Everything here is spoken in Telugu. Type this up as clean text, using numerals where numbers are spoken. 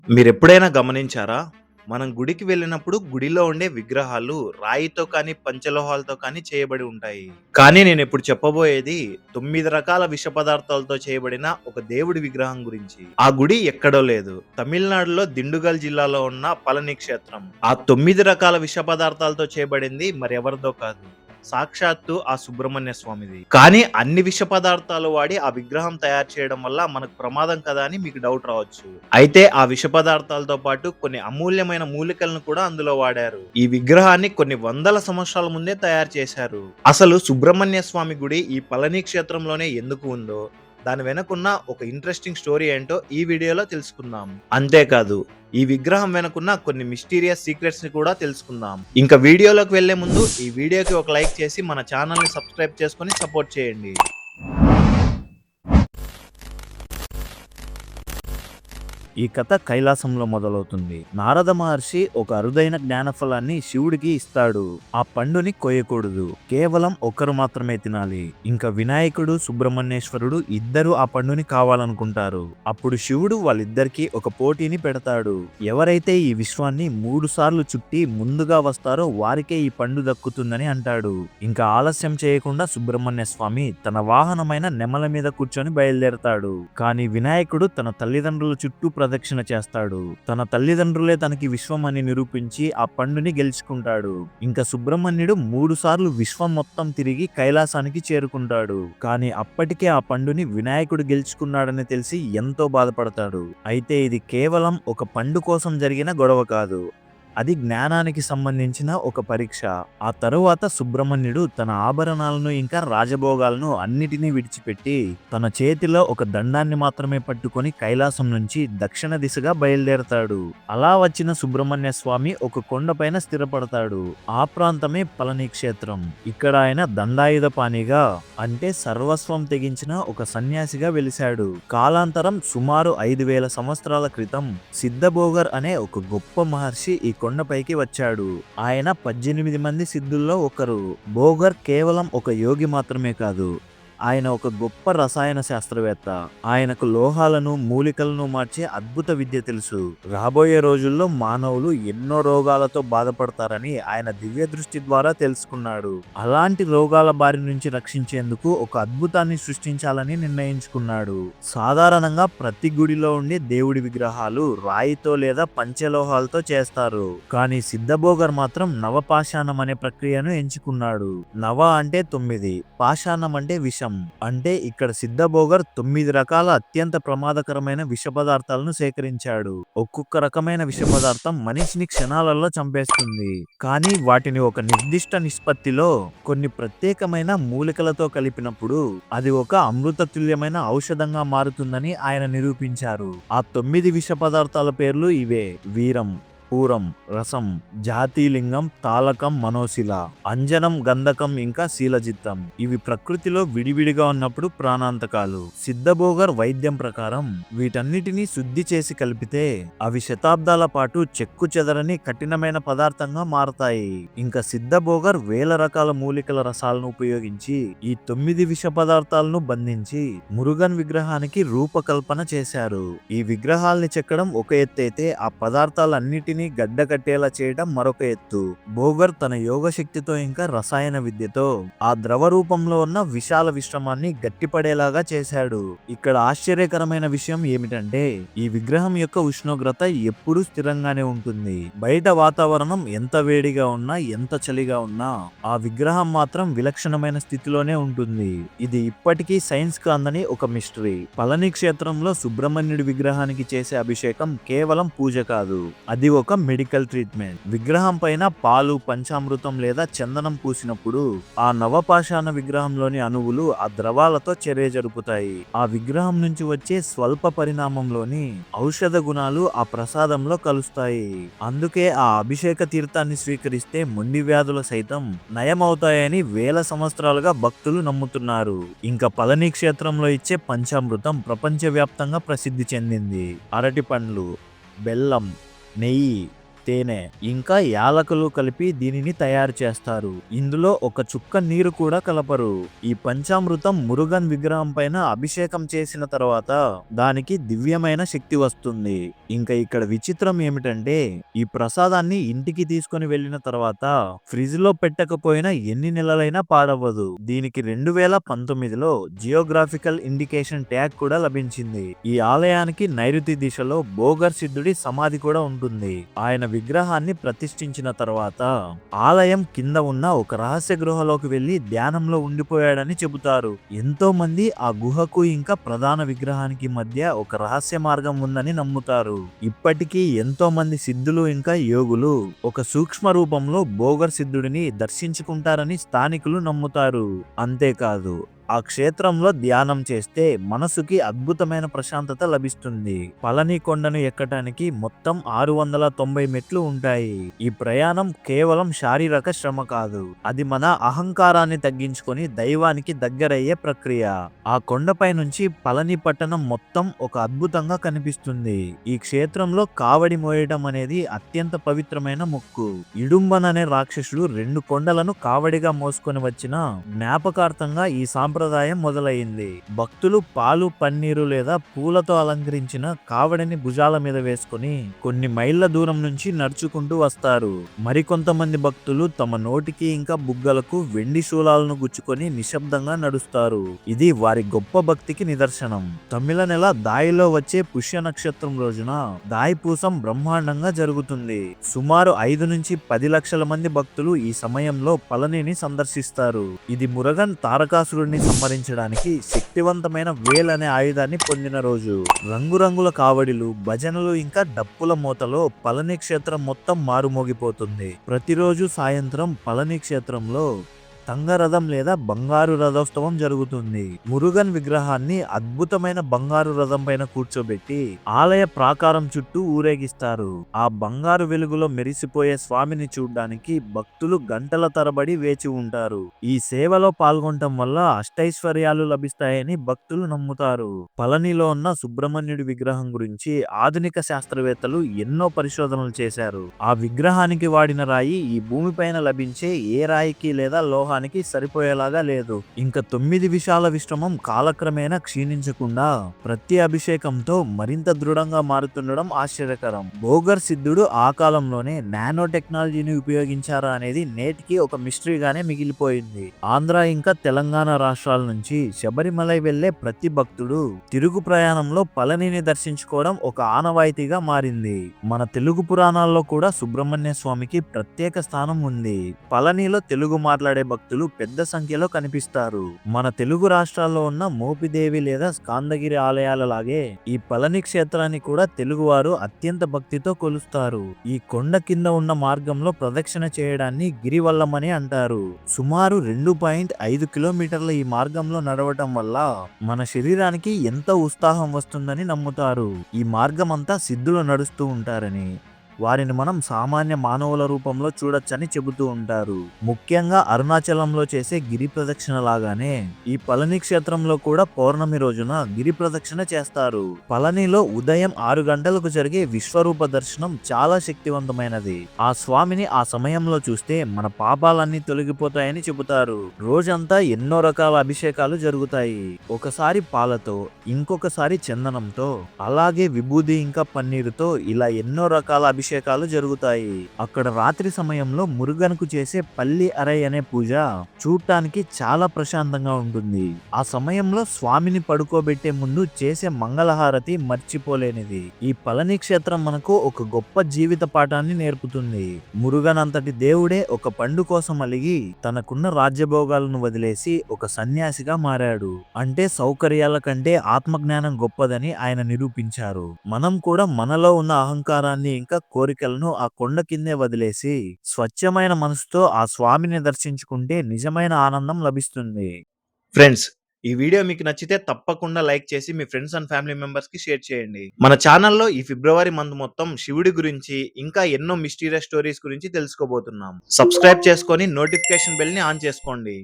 మీరెప్పుడైనా గమనించారా? మనం గుడికి వెళ్ళినప్పుడు గుడిలో ఉండే విగ్రహాలు రాయితో కానీ, పంచలోహాలతో కానీ చేయబడి ఉంటాయి. కానీ నేనిప్పుడు చెప్పబోయేది 9 రకాల విష పదార్థాలతో చేయబడిన ఒక దేవుడి విగ్రహం గురించి. ఆ గుడి ఎక్కడో లేదు. తమిళనాడులో దిండుగల్ జిల్లాలో ఉన్న పళని క్షేత్రం. ఆ 9 రకాల విష పదార్థాలతో చేయబడింది మరెవరిదో కాదు. సాక్షాత్తు ఆ సుబ్రహ్మణ్య స్వామిది. కానీ అన్ని విష పదార్థాలు వాడి ఆ విగ్రహం తయారు చేయడం వల్ల మనకు ప్రమాదం కదా అని మీకు డౌట్ రావచ్చు. అయితే ఆ విష పదార్థాలతో పాటు కొన్ని అమూల్యమైన మూలికలను కూడా అందులో వాడారు. ఈ విగ్రహాన్ని కొన్ని వందల సంవత్సరాల ముందే తయారు చేశారు. అసలు సుబ్రహ్మణ్య స్వామి గుడి ఈ పళని క్షేత్రంలోనే ఎందుకు ఉందో, దాని వెనకున్న ఒక ఇంట్రెస్టింగ్ స్టోరీ ఏంటో ఈ వీడియోలో తెలుసుకుందాం. అంతేకాదు ఈ విగ్రహం వెనకున్న కొన్ని మిస్టీరియస్ సీక్రెట్స్ ని కూడా తెలుసుకుందాం. ఇంకా వీడియోలోకి వెళ్లే ముందు ఈ వీడియోకి ఒక లైక్ చేసి మన ఛానల్ ని సబ్స్క్రైబ్ చేసుకొని సపోర్ట్ చేయండి. ఈ కథ కైలాసంలో మొదలవుతుంది. నారద మహర్షి ఒక అరుదైన జ్ఞానఫలాన్ని శివుడికి ఇస్తాడు. ఆ పండుని కోయకూడదు, కేవలం ఒక్కరు మాత్రమే తినాలి. ఇంకా వినాయకుడు, సుబ్రహ్మణ్యేశ్వరుడు ఇద్దరు ఆ పండుని కావాలనుకుంటారు. అప్పుడు శివుడు వాళ్ళిద్దరికి ఒక పోటీని పెడతాడు. ఎవరైతే ఈ విశ్వాన్ని 3 సార్లు చుట్టి ముందుగా వస్తారో వారికే ఈ పండు దక్కుతుందని అంటాడు. ఇంకా ఆలస్యం చేయకుండా సుబ్రహ్మణ్య స్వామి తన వాహనమైన నెమల మీద కూర్చొని బయలుదేరతాడు. కానీ వినాయకుడు తన తల్లిదండ్రుల చుట్టూ ప్రదక్షిణ చేస్తాడు. తన తల్లిదండ్రులే తనకి విశ్వం అని నిరూపించి ఆ పండుని గెలుచుకుంటాడు. ఇంకా సుబ్రహ్మణ్యుడు 3 సార్లు విశ్వం మొత్తం తిరిగి కైలాసానికి చేరుకుంటాడు. కానీ అప్పటికే ఆ పండుని వినాయకుడు గెలుచుకున్నాడని తెలిసి ఎంతో బాధపడతాడు. అయితే ఇది కేవలం ఒక పండు కోసం జరిగిన గొడవ కాదు, అది జ్ఞానానికి సంబంధించిన ఒక పరీక్ష. ఆ తరువాత సుబ్రహ్మణ్యుడు తన ఆభరణాలను ఇంకా రాజభోగాలను అన్నిటినీ విడిచిపెట్టి తన చేతిలో ఒక దండాన్ని మాత్రమే పట్టుకొని కైలాసం నుంచి దక్షిణ దిశగా బయలుదేరతాడు. అలా వచ్చిన సుబ్రహ్మణ్య స్వామి ఒక కొండపైన స్థిరపడతాడు. ఆ ప్రాంతమే పళని క్షేత్రం. ఇక్కడ ఆయన దండాయుధపాణిగా, అంటే సర్వస్వం తెగించిన ఒక సన్యాసిగా వెలిశాడు. కాలాంతరం సుమారు 5000 సంవత్సరాల క్రితం సిద్ధబోగర్ అనే ఒక గొప్ప మహర్షి ఈ కొండపైకి వచ్చాడు. ఆయన 18 మంది సిద్ధుల్లో ఒకరు. బోగర్ కేవలం ఒక యోగి మాత్రమే కాదు, ఆయన ఒక గొప్ప రసాయన శాస్త్రవేత్త. ఆయనకు లోహాలను, మూలికలను మార్చే అద్భుత విద్య తెలుసు. రాబోయే రోజుల్లో మానవులు ఎన్నో రోగాలతో బాధపడతారని ఆయన దివ్య దృష్టి ద్వారా తెలుసుకున్నాడు. అలాంటి రోగాల బారి నుంచి రక్షించేందుకు ఒక అద్భుతాన్ని సృష్టించాలని నిర్ణయించుకున్నాడు. సాధారణంగా ప్రతి గుడిలో ఉండే దేవుడి విగ్రహాలు రాయితో లేదా పంచలోహాలతో చేస్తారు. కానీ సిద్ధబోగర్ మాత్రం నవపాషాణం అనే ప్రక్రియను ఎంచుకున్నాడు. నవ అంటే 9, పాషాణం అంటే విషం. అంటే ఇక్కడ సిద్ధబోగర్ 9 రకాల అత్యంత ప్రమాదకరమైన విష పదార్థాలను సేకరించాడు. ఒక్కొక్క రకమైన విష పదార్థం మనిషిని క్షణాలలో చంపేస్తుంది. కానీ వాటిని ఒక నిర్దిష్ట నిష్పత్తిలో కొన్ని ప్రత్యేకమైన మూలికలతో కలిపినప్పుడు అది ఒక అమృతతుల్యమైన ఔషధంగా మారుతుందని ఆయన నిరూపించారు. ఆ 9 విష పదార్థాల పేర్లు ఇవే: వీరం, పూరం, రసం, జాతీలింగం, తాలకం, మనోశిల, అంజనం, గంధకం ఇంకా శీలజిత్తం. ఇవి ప్రకృతిలో విడివిడిగా ఉన్నప్పుడు ప్రాణాంతకాలు. సిద్ధబోగర్ వైద్యం ప్రకారం వీటన్నిటినీ శుద్ధి చేసి కలిపితే అవి శతాబ్దాల పాటు చెక్కు చెదరని కఠినమైన పదార్థంగా మారతాయి. ఇంకా సిద్ధబోగర్ వేల రకాల మూలికల రసాలను ఉపయోగించి ఈ 9 విష పదార్థాలను బంధించి మురుగన్ విగ్రహానికి రూపకల్పన చేశారు. ఈ విగ్రహాల్ని చెక్కడం ఒక ఎత్తైతే ఆ పదార్థాలన్నిటినీ గడ్డ కట్టేలా చేయడం మరొక ఎత్తు. బోగర్ తన యోగ శక్తితో ఇంకా రసాయన విద్యతో ఆ ద్రవ రూపంలో ఉన్న విశాల విశ్రమాన్ని గట్టిపడేలాగా చేశాడు. ఇక్కడ ఆశ్చర్యకరమైన విషయం ఏమిటంటే ఈ విగ్రహం యొక్క ఉష్ణోగ్రత ఎప్పుడూ స్థిరంగానే ఉంటుంది. బయట వాతావరణం ఎంత వేడిగా ఉన్నా, ఎంత చలిగా ఉన్నా ఆ విగ్రహం మాత్రం విలక్షణమైన స్థితిలోనే ఉంటుంది. ఇది ఇప్పటికీ సైన్స్ కు అందని ఒక మిస్టరీ. పళని క్షేత్రంలో సుబ్రహ్మణ్యుడి విగ్రహానికి చేసే అభిషేకం కేవలం పూజ కాదు, అది ఒక మెడికల్ ట్రీట్మెంట్. విగ్రహం పైన పాలు, పంచామృతం లేదా చందనం పూసినప్పుడు ఆ నవపాషాణ విగ్రహంలోని అణువులు ఆ ద్రవాలతో చర్య జరుపుతాయి. ఆ విగ్రహం నుంచి వచ్చే స్వల్ప పరిణామంలోని ఔషధ గుణాలు ఆ ప్రసాదంలో కలుస్తాయి. అందుకే ఆ అభిషేక తీర్థాన్ని స్వీకరిస్తే మొండి వ్యాధులు సైతం నయమవుతాయని వేల సంవత్సరాలుగా భక్తులు నమ్ముతున్నారు. ఇంకా పళని క్షేత్రంలో ఇచ్చే పంచామృతం ప్రపంచవ్యాప్తంగా ప్రసిద్ధి చెందింది. అరటి పండ్లు, బెల్లం, నెయ్యి, తేనె ఇంకా యాలకులు కలిపి దీనిని తయారు చేస్తారు. ఇందులో ఒక చుక్క నీరు కూడా కలపరు. ఈ పంచామృతం మురుగన్ విగ్రహం పైన అభిషేకం చేసిన తర్వాత దానికి దివ్యమైన శక్తి వస్తుంది. ఇంకా ఇక్కడ విచిత్రం ఏమిటంటే ఈ ప్రసాదాన్ని ఇంటికి తీసుకొని వెళ్ళిన తర్వాత ఫ్రిడ్జ్ లో పెట్టకపోయినా ఎన్ని నెలలైనా పాడవ్వదు. దీనికి 2019లో జియోగ్రాఫికల్ ఇండికేషన్ ట్యాగ్ కూడా లభించింది. ఈ ఆలయానికి నైరుతి దిశలో బోగర్ సిద్ధుడి సమాధి కూడా ఉంటుంది. ఆయన విగ్రహాన్ని ప్రతిష్ఠించిన తర్వాత ఆలయం కింద ఉన్న ఒక రహస్య గృహలోకి వెళ్లి ధ్యానంలో ఉండిపోయాడని చెబుతారు. ఎంతో మంది ఆ గుహకు ఇంకా ప్రధాన విగ్రహానికి మధ్య ఒక రహస్య మార్గం ఉందని నమ్ముతారు. ఇప్పటికీ ఎంతో మంది సిద్ధులు ఇంకా యోగులు ఒక సూక్ష్మ రూపంలో బోగర్ సిద్ధుడిని దర్శించుకుంటారని స్థానికులు నమ్ముతారు. అంతేకాదు ఆ క్షేత్రంలో ధ్యానం చేస్తే మనసుకి అద్భుతమైన ప్రశాంతత లభిస్తుంది. పళని కొండను ఎక్కటానికి మొత్తం 690 మెట్లు ఉంటాయి. ఈ ప్రయాణం కేవలం శారీరక శ్రమ కాదు, అది మన అహంకారాన్ని తగ్గించుకొని దైవానికి దగ్గరయ్యే ప్రక్రియ. ఆ కొండపై నుంచి పళని పట్టణం మొత్తం ఒక అద్భుతంగా కనిపిస్తుంది. ఈ క్షేత్రంలో కావడి మోయడం అనేది అత్యంత పవిత్రమైన మొక్కు. ఇడుంబన్ అనే రాక్షసుడు 2 కొండలను కావడిగా మోసుకొని వచ్చిన జ్ఞాపకార్థంగా ఈ సాంప్రదాయం మొదలైంది. భక్తులు పాలు, పన్నీరు లేదా పూలతో అలంకరించిన కావడిని భుజాల మీద వేసుకుని కొన్ని మైళ్ళ దూరం నుంచి నడుచుకుంటూ వస్తారు. మరికొంతమంది భక్తులు తమ నోటికి ఇంకా బుగ్గలకు వెండి శూలాలను గుచ్చుకొని నిశ్శబ్దంగా నడుస్తారు. ఇది వారి గొప్ప భక్తికి నిదర్శనం. తమిళ నెల దాయిలో వచ్చే పుష్య నక్షత్రం రోజున దాయిపూసం బ్రహ్మాండంగా జరుగుతుంది. సుమారు 5 నుంచి 10 లక్షల మంది భక్తులు ఈ సమయంలో పళనిని సందర్శిస్తారు. ఇది మురుగన్ తారకాసురుడిని సంహరించడానికి శక్తివంతమైన వేల్ అనే ఆయుధాన్ని పొందిన రోజు. రంగురంగుల కావడిలు, భజనలు ఇంకా డప్పుల మూతలో పళని క్షేత్రం మొత్తం మారుమోగిపోతుంది. ప్రతిరోజు సాయంత్రం పళని క్షేత్రంలో తంగరథం లేదా బంగారు రథోత్సవం జరుగుతుంది. మురుగన్ విగ్రహాన్ని అద్భుతమైన బంగారు రథం పైన కూర్చోబెట్టి ఆలయ ప్రాకారం చుట్టూ ఊరేగిస్తారు. ఆ బంగారు వెలుగులో మెరిసిపోయే స్వామిని చూడ్డానికి భక్తులు గంటల తరబడి వేచి ఉంటారు. ఈ సేవలో పాల్గొనటం వల్ల అష్టైశ్వర్యాలు లభిస్తాయని భక్తులు నమ్ముతారు. పళనిలో ఉన్న సుబ్రహ్మణ్యుడి విగ్రహం గురించి ఆధునిక శాస్త్రవేత్తలు ఎన్నో పరిశోధనలు చేశారు. ఆ విగ్రహానికి వాడిన రాయి ఈ భూమిపైన లభించే ఏ రాయికి లేదా లోహానికి సరిపోయేలాగా లేదు. ఇంకా 9 విశాల విశ్రమం కాలక్రమేణా క్షీణించకుండా ప్రతి అభిషేకంతో మరింత దృఢంగా మారుతుండడం ఆశ్చర్యకరం. బోగర్ సిద్ధుడు ఆ కాలంలోనే నానో టెక్నాలజీని ఉపయోగించారా అనేది నేటికి ఒక మిస్టరీగానే మిగిలిపోయింది. ఆంధ్ర ఇంకా తెలంగాణ రాష్ట్రాల నుంచి శబరిమలై వెళ్లే ప్రతి భక్తుడు తిరుగు ప్రయాణంలో పళనిని దర్శించుకోవడం ఒక ఆనవాయితీగా మారింది. మన తెలుగు పురాణాల్లో కూడా సుబ్రహ్మణ్య స్వామికి ప్రత్యేక స్థానం ఉంది. పళనిలో తెలుగు మాట్లాడే భక్తులు పెద్ద సంఖ్యలో కనిపిస్తారు. మన తెలుగు రాష్ట్రాల్లో ఉన్న మోపిదేవి లేదా స్కాందగిరి ఆలయాల లాగే ఈ పళని క్షేత్రాన్ని కూడా తెలుగువారు అత్యంత భక్తితో కొలుస్తారు. ఈ కొండ కింద ఉన్న మార్గంలో ప్రదక్షిణ చేయడాన్ని గిరివల్లం అని అంటారు. సుమారు 2.5 కిలోమీటర్ల ఈ మార్గంలో నడవటం వల్ల మన శరీరానికి ఎంతో ఉత్సాహం వస్తుందని నమ్ముతారు. ఈ మార్గం అంతా సిద్ధులు నడుస్తూ ఉంటారని, వారిని మనం సామాన్య మానవుల రూపంలో చూడొచ్చని చెబుతూ ఉంటారు. ముఖ్యంగా అరుణాచలంలో చేసే గిరి ప్రదక్షిణ లాగానే ఈ పళని క్షేత్రంలో కూడా పౌర్ణమి రోజున గిరి ప్రదక్షిణ చేస్తారు. పళనిలో ఉదయం 6 గంటలకు జరిగే విశ్వరూప దర్శనం చాలా శక్తివంతమైనది. ఆ స్వామిని ఆ సమయంలో చూస్తే మన పాపాలన్నీ తొలగిపోతాయని చెబుతారు. రోజంతా ఎన్నో రకాల అభిషేకాలు జరుగుతాయి. ఒకసారి పాలతో, ఇంకొకసారి చందనంతో, అలాగే విభూది ఇంకా పన్నీరుతో ఇలా ఎన్నో రకాల అభిషేకాలు జరుగుతాయి. అక్కడ రాత్రి సమయంలో మురుగన్కు చేసే పల్లి అరై అనే పూజ చూడటానికి చాలా ప్రశాంతంగా ఉంటుంది. ఆ సమయంలో స్వామిని పడుకోబెట్టే ముందు చేసే మంగళహారతి మర్చిపోలేనిది. ఈ పళని క్షేత్రం మనకు ఒక గొప్ప జీవిత పాఠాన్ని నేర్పుతుంది. మురుగన్ అంతటి దేవుడే ఒక పండు కోసం అలిగి తనకున్న రాజ్యభోగాలను వదిలేసి ఒక సన్యాసిగా మారాడు. అంటే సౌకర్యాల కంటే ఆత్మజ్ఞానం గొప్పదని ఆయన నిరూపించారు. మనం కూడా మనలో ఉన్న అహంకారాన్ని ఇంకా కోరికలను ఆ కొండ కిందే వదిలేసి స్వచ్ఛమైన మనసుతో ఆ స్వామిని దర్శించుకుంటే నిజమైన ఆనందం లభిస్తుంది. ఫ్రెండ్స్, ఈ వీడియో మీకు నచ్చితే తప్పకుండా లైక్ చేసి మీ ఫ్రెండ్స్ అండ్ ఫ్యామిలీ మెంబర్స్ కి షేర్ చేయండి. మన ఛానల్లో ఈ ఫిబ్రవరి మంత్ మొత్తం శివుడి గురించి ఇంకా ఎన్నో మిస్టీరియస్ స్టోరీస్ గురించి తెలుసుకోబోతున్నాం. సబ్స్క్రైబ్ చేసుకొని నోటిఫికేషన్ బెల్ ని ఆన్ చేసుకోండి.